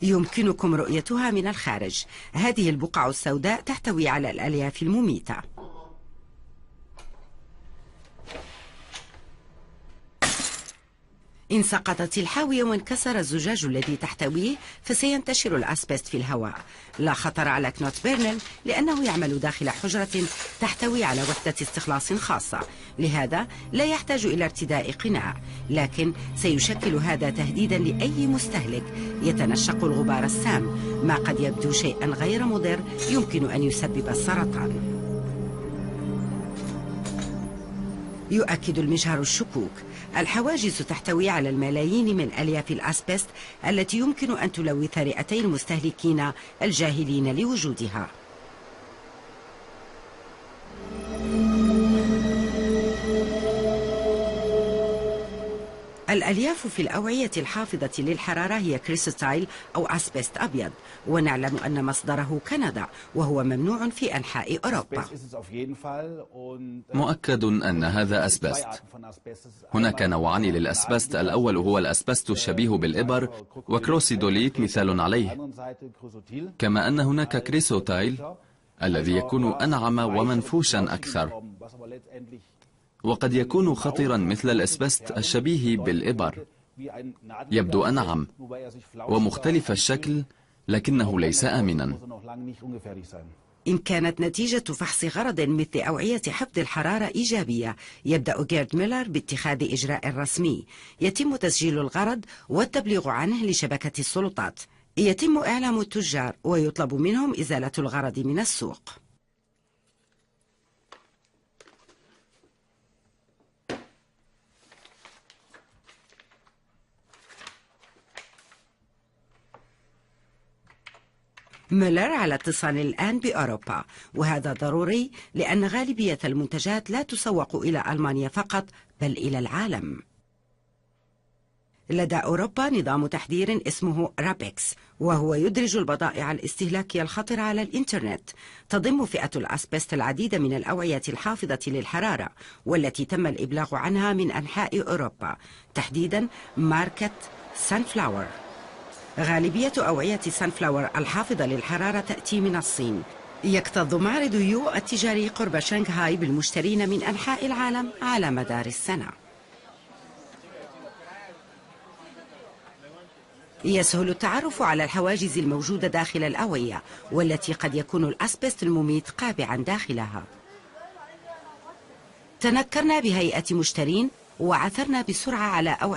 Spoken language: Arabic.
يمكنكم رؤيتها من الخارج. هذه البقع السوداء تحتوي على الألياف المميتة. إن سقطت الحاوية وانكسر الزجاج الذي تحتويه فسينتشر الأسبست في الهواء. لا خطر على كنوت بيرنل لأنه يعمل داخل حجرة تحتوي على وحدة استخلاص خاصة، لهذا لا يحتاج إلى ارتداء قناع، لكن سيشكل هذا تهديدا لأي مستهلك يتنشق الغبار السام، ما قد يبدو شيئا غير مضر يمكن أن يسبب السرطان. يؤكد المجهر الشكوك. الحواجز تحتوي على الملايين من ألياف الأسبست التي يمكن أن تلوث رئتي المستهلكين الجاهلين لوجودها. الألياف في الأوعية الحافظة للحرارة هي كريستايل أو أسبست أبيض، ونعلم أن مصدره كندا وهو ممنوع في أنحاء أوروبا. مؤكد أن هذا أسبست. هناك نوعان للأسبست، الأول هو الأسبست الشبيه بالإبر وكروسيدوليت مثال عليه، كما أن هناك كريسوتايل الذي يكون أنعم ومنفوشا أكثر، وقد يكون خطرا مثل الأسبست الشبيه بالإبر، يبدو أنعم ومختلف الشكل لكنه ليس آمنا. إن كانت نتيجة فحص غرض مثل أوعية حفظ الحرارة إيجابية، يبدأ جيرد ميلر باتخاذ إجراء رسمي. يتم تسجيل الغرض والتبليغ عنه لشبكة السلطات. يتم إعلام التجار ويطلب منهم إزالة الغرض من السوق. ميلر على اتصال الآن بأوروبا، وهذا ضروري لأن غالبية المنتجات لا تسوق إلى ألمانيا فقط بل إلى العالم. لدى أوروبا نظام تحذير اسمه رابكس، وهو يدرج البضائع الاستهلاكية الخطرة على الإنترنت. تضم فئة الأسبست العديد من الأوعية الحافظة للحرارة والتي تم الإبلاغ عنها من أنحاء أوروبا، تحديدا ماركة سانفلاور. غالبية أوعية سانفلاور الحافظة للحرارة تأتي من الصين. يكتظ معرض يو التجاري قرب شنغهاي بالمشترين من أنحاء العالم على مدار السنة. يسهل التعرف على الحواجز الموجودة داخل الأوعية، والتي قد يكون الأسبست المميت قابعا داخلها. تنكرنا بهيئة مشترين وعثرنا بسرعة على أوعية